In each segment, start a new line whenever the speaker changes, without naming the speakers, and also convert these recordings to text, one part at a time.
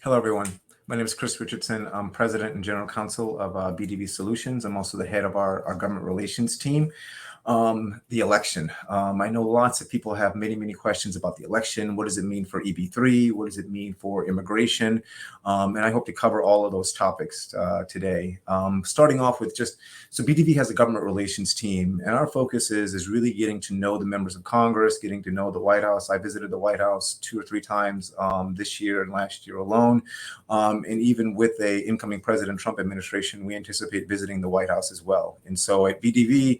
Hello, everyone. My name is Chris Richardson. I'm President and General Counsel of BDV Solutions. I'm also the head of our government relations team. The election. I know lots of people have many questions about the election. What does it mean for EB-3? What does it mean for immigration? And I hope to cover all of those topics today. Starting off with so BDV has a government relations team, and our focus is really getting to know the members of Congress, getting to know the White House. I visited the White House 2 or 3 times this year and last year alone. And even with the incoming President Trump administration, we anticipate visiting the White House as well. And so at BDV,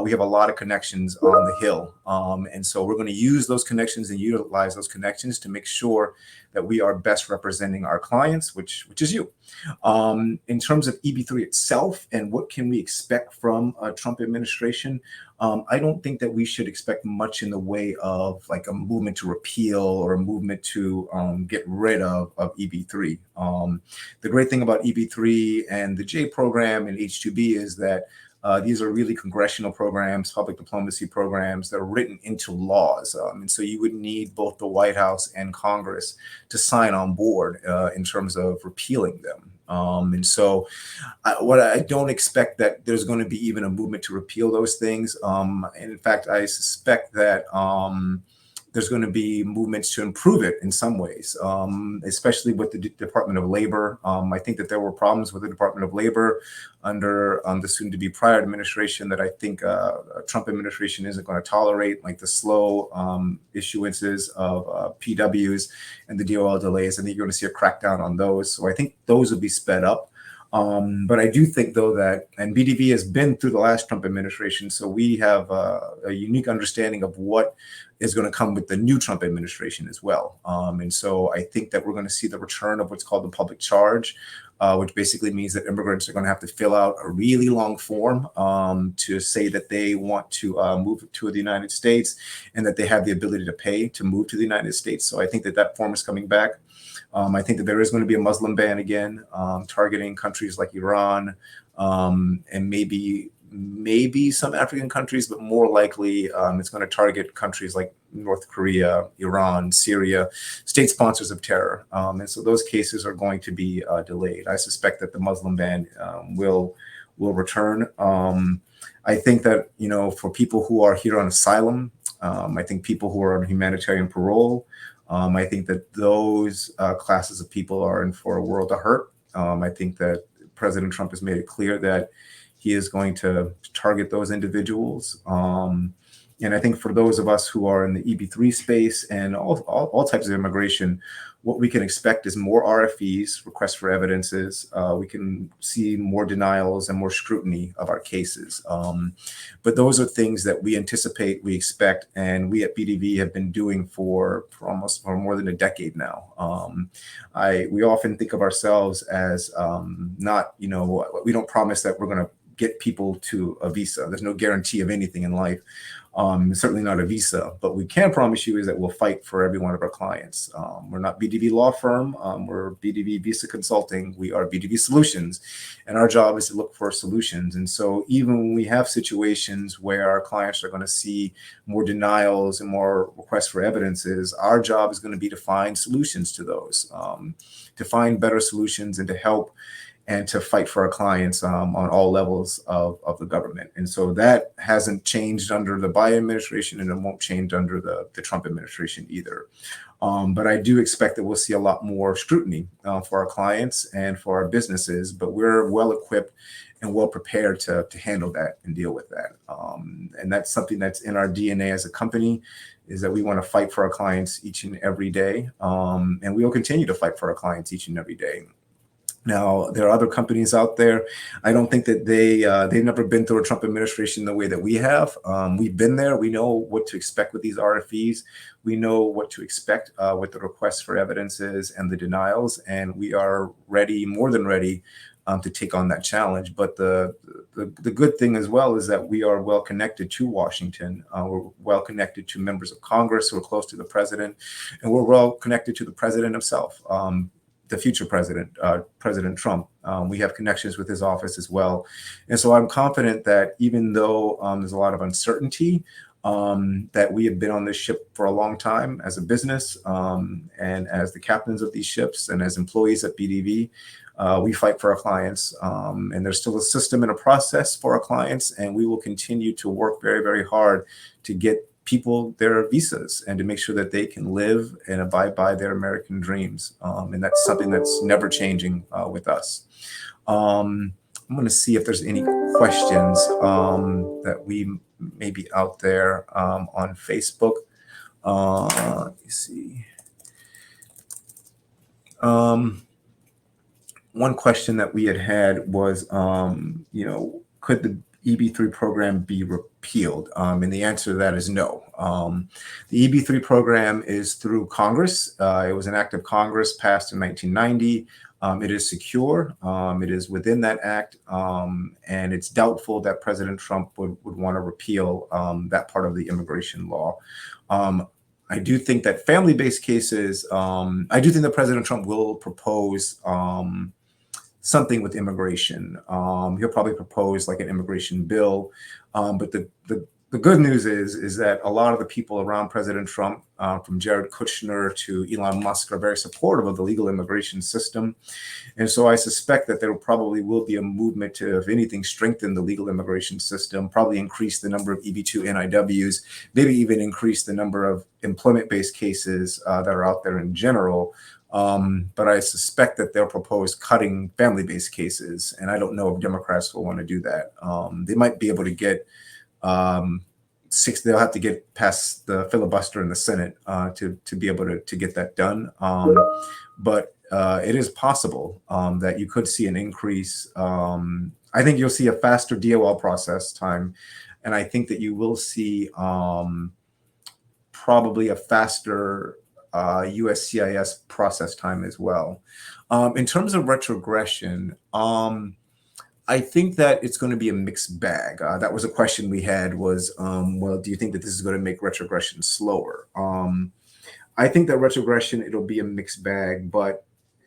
we have a lot of connections on the Hill. And so we're going to use those connections and utilize those connections to make sure that we are best representing our clients, which is you. In terms of EB-3 itself and what can we expect from a Trump administration, I don't think that we should expect much in the way of like a movement to repeal or a movement to get rid of EB-3. The great thing about EB-3 and the J program and H-2B is that these are really congressional programs, public diplomacy programs that are written into laws. And so you would need both the White House and Congress to sign on board in terms of repealing them. And so what I don't expect that there's going to be even a movement to repeal those things. And in fact, I suspect that there's going to be movements to improve it in some ways, especially with the Department of Labor. I think that there were problems with the Department of Labor under the soon-to-be prior administration that I think a Trump administration isn't going to tolerate, like the slow issuances of PWs and the DOL delays. I think you're going to see a crackdown on those. So I think those will be sped up. But I do think, though, that, and BDV has been through the last Trump administration, so we have a unique understanding of what is going to come with the new Trump administration as well. And so I think that we're going to see the return of what's called the public charge, which basically means that immigrants are going to have to fill out a really long form to say that they want to move to the United States and that they have the ability to pay to move to the United States. So I think that that form is coming back. I think that there is going to be a Muslim ban again, targeting countries like Iran and maybe some African countries, but more likely it's going to target countries like North Korea, Iran, Syria, state sponsors of terror. And so those cases are going to be delayed. I suspect that the Muslim ban will return. I think that, for people who are here on asylum, I think people who are on humanitarian parole, I think that those classes of people are in for a world of hurt. I think that President Trump has made it clear that he is going to target those individuals. And I think for those of us who are in the EB-3 space and all types of immigration, what we can expect is more RFEs, requests for evidences. We can see more denials and more scrutiny of our cases. But those are things that we anticipate, we expect, and we at BDV have been doing for more than a decade now. We often think of ourselves as not, we don't promise that we're going to get people to a visa. There's no guarantee of anything in life. Certainly not a visa, but we can promise you is that we'll fight for every one of our clients. We're not BDV law firm. We're BDV Visa Consulting. We are BDV Solutions, and our job is to look for solutions. And so even when we have situations where our clients are going to see more denials and more requests for evidences, our job is going to be to find solutions to those, to find better solutions and to help and to fight for our clients on all levels of the government. And so that hasn't changed under the Biden administration, and it won't change under the Trump administration either. But I do expect that we'll see a lot more scrutiny for our clients and for our businesses, but we're well equipped and well prepared to handle that and deal with that. And that's something that's in our DNA as a company, is that we want to fight for our clients each and every day. And we will continue to fight for our clients each and every day. Now, there are other companies out there. I don't think that they've never been through a Trump administration the way that we have. We've been there. We know what to expect with these RFEs. We know what to expect with the requests for evidences and the denials, and we are ready, more than ready, to take on that challenge. But the good thing as well is that we are well connected to Washington. We're well connected to members of Congress who are close to the president, and we're well connected to the president himself. The future president, President Trump. We have connections with his office as well. And so I'm confident that even though there's a lot of uncertainty, that we have been on this ship for a long time as a business, and as the captains of these ships and as employees at BDV. We fight for our clients, and there's still a system and a process for our clients, and we will continue to work very, very hard to get people their visas and to make sure that they can live and abide by their American dreams. And that's something that's never changing with us. I'm going to see if there's any questions that we may be out there on Facebook. Let me see. One question that we had was, could the EB-3 program be repealed? And the answer to that is no. The EB-3 program is through Congress. It was an act of Congress passed in 1990. It is secure. It is within that act. And it's doubtful that President Trump would want to repeal that part of the immigration law. I do think that family-based cases, I do think that President Trump will propose something with immigration. He'll probably propose like an immigration bill. But the good news is that a lot of the people around President Trump, from Jared Kushner to Elon Musk, are very supportive of the legal immigration system. And so I suspect that there probably will be a movement to, if anything, strengthen the legal immigration system, probably increase the number of EB-2 NIWs, maybe even increase the number of employment-based cases that are out there in general. But I suspect that they'll propose cutting family-based cases, and I don't know if Democrats will want to do that. They might be able to get they'll have to get past the filibuster in the Senate to be able to get that done. But it is possible that you could see an increase. I think you'll see a faster DOL process time, and I think that you will see probably a faster USCIS process time as well. In terms of retrogression, I think that it's going to be a mixed bag. That was a question we had was, well, do you think that this is going to make retrogression slower? I think that retrogression, it'll be a mixed bag. But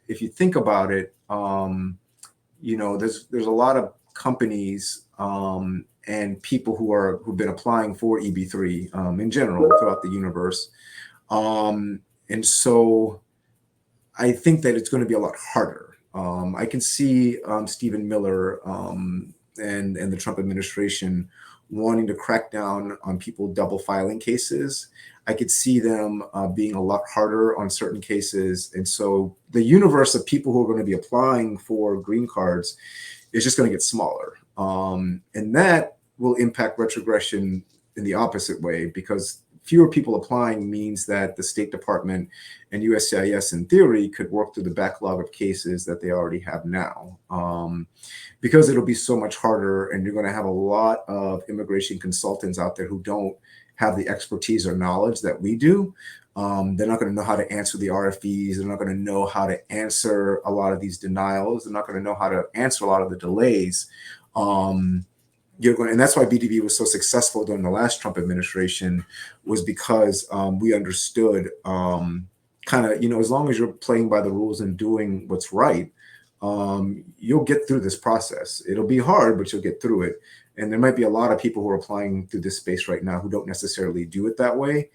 if you think about it, there's a lot of companies and people who've been applying for EB-3 in general throughout the universe. And so I think that it's going to be a lot harder. I can see Stephen Miller and the Trump administration wanting to crack down on people double filing cases. I could see them being a lot harder on certain cases. And so the universe of people who are going to be applying for green cards is just going to get smaller. And that will impact retrogression in the opposite way, because fewer people applying means that the State Department and USCIS, in theory, could work through the backlog of cases that they already have now. Because it'll be so much harder, and you're going to have a lot of immigration consultants out there who don't have the expertise or knowledge that we do. They're not going to know how to answer the RFEs. They're not going to know how to answer a lot of these denials. They're not going to know how to answer a lot of the delays. And that's why BDV was so successful during the last Trump administration, was because we understood as long as you're playing by the rules and doing what's right, you'll get through this process. It'll be hard, but you'll get through it. And there might be a lot of people who are applying through this space right now who don't necessarily do it that way.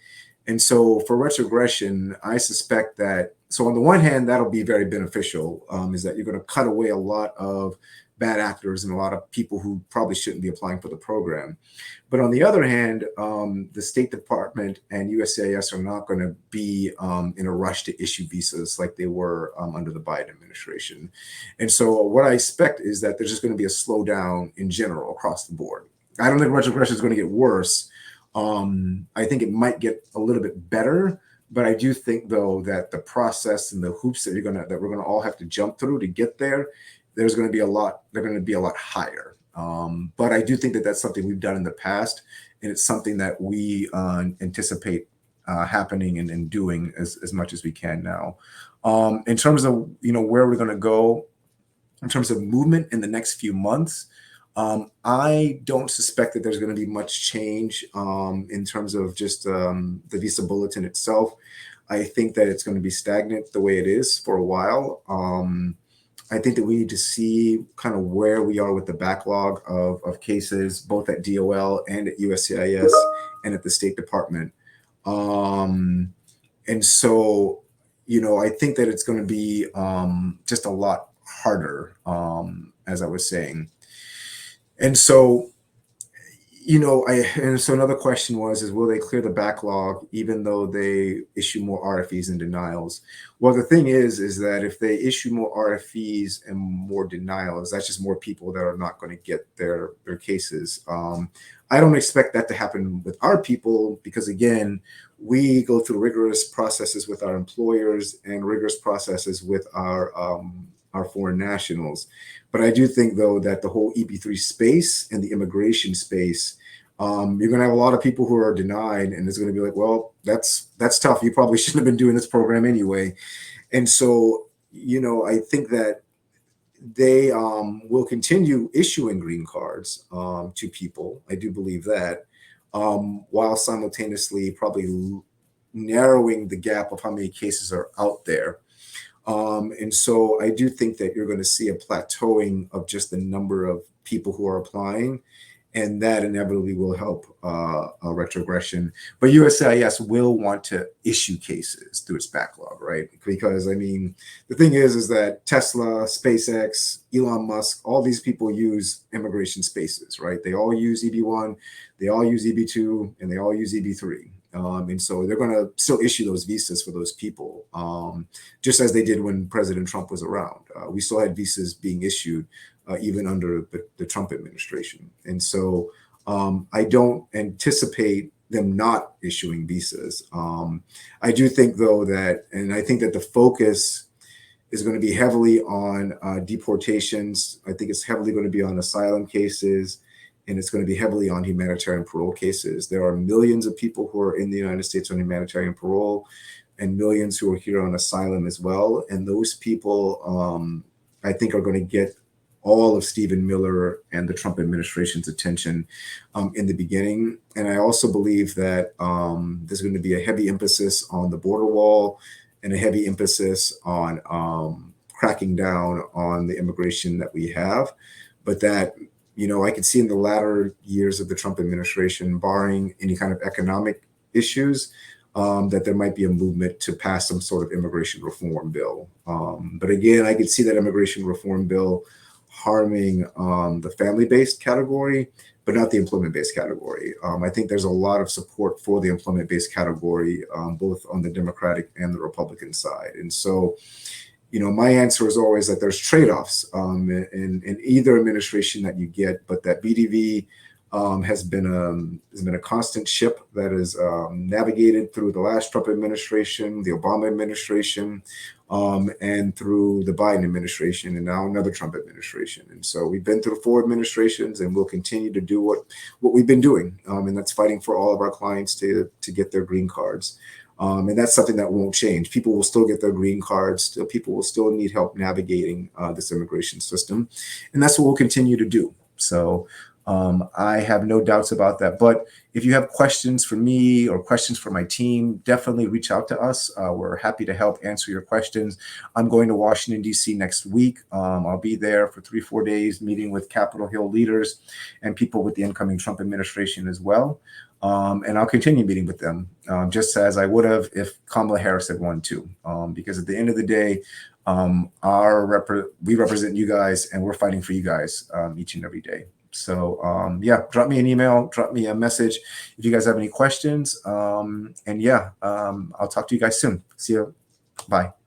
And so for retrogression, I suspect that, so on the one hand, that'll be very beneficial, is that you're going to cut away a lot of bad actors and a lot of people who probably shouldn't be applying for the program. But on the other hand, the State Department and USCIS are not going to be in a rush to issue visas like they were under the Biden administration. And so what I expect is that there's just going to be a slowdown in general across the board. I don't think retrogression is going to get worse. I think it might get a little bit better, but I do think, though, that the process and the hoops that we're going to all have to jump through to get there, they're going to be a lot higher. But I do think that that's something we've done in the past, and it's something that we anticipate happening and doing as much as we can now. In terms of where we're going to go, in terms of movement in the next few months, I don't suspect that there's going to be much change in terms of just the visa bulletin itself. I think that it's going to be stagnant the way it is for a while. I think that we need to see kind of where we are with the backlog of cases, both at DOL and at USCIS and at the State Department. And so, I think that it's going to be just a lot harder, as I was saying. And so, and so another question is will they clear the backlog even though they issue more RFEs and denials? Well, the thing is that if they issue more RFEs and more denials, that's just more people that are not going to get their cases. I don't expect that to happen with our people because, again, we go through rigorous processes with our employers and rigorous processes with our foreign nationals. But I do think, though, that the whole EB-3 space and the immigration space, you're going to have a lot of people who are denied, and it's going to be like, well, that's tough. You probably shouldn't have been doing this program anyway. And so, I think that they will continue issuing green cards to people. I do believe that, while simultaneously probably narrowing the gap of how many cases are out there. And so I do think that you're going to see a plateauing of just the number of people who are applying, and that inevitably will help a retrogression. But USCIS will want to issue cases through its backlog, right? Because, I mean, the thing is that Tesla, SpaceX, Elon Musk, all these people use immigration spaces, right? They all use EB-1, they all use EB-2, and they all use EB-3. And so they're going to still issue those visas for those people, just as they did when President Trump was around. We still had visas being issued even under the Trump administration. And so I don't anticipate them not issuing visas. I do think, though, and I think that the focus is going to be heavily on deportations. I think it's heavily going to be on asylum cases, and it's going to be heavily on humanitarian parole cases. There are millions of people who are in the United States on humanitarian parole and millions who are here on asylum as well. And those people, I think, are going to get all of Stephen Miller and the Trump administration's attention in the beginning. And I also believe that there's going to be a heavy emphasis on the border wall and a heavy emphasis on cracking down on the immigration that we have. But that, I could see in the latter years of the Trump administration, barring any kind of economic issues, that there might be a movement to pass some sort of immigration reform bill. But again, I could see that immigration reform bill harming the family-based category, but not the employment-based category. I think there's a lot of support for the employment-based category, both on the Democratic and the Republican side. And so, my answer is always that there's trade-offs in either administration that you get, but that BDV has been a constant ship that is navigated through the last Trump administration, the Obama administration, and through the Biden administration, and now another Trump administration. And so we've been through 4 administrations, and we'll continue to do what we've been doing, and that's fighting for all of our clients to get their green cards. And that's something that won't change. People will still get their green cards. People will still need help navigating this immigration system. And that's what we'll continue to do. So I have no doubts about that. But if you have questions for me or questions for my team, definitely reach out to us. We're happy to help answer your questions. I'm going to Washington, D.C. next week. I'll be there for 3-4 days, meeting with Capitol Hill leaders and people with the incoming Trump administration as well. And I'll continue meeting with them, just as I would have if Kamala Harris had won too. Because at the end of the day, we represent you guys, and we're fighting for you guys each and every day. So yeah, drop me an email, drop me a message if you guys have any questions. And yeah, I'll talk to you guys soon. See you. Bye.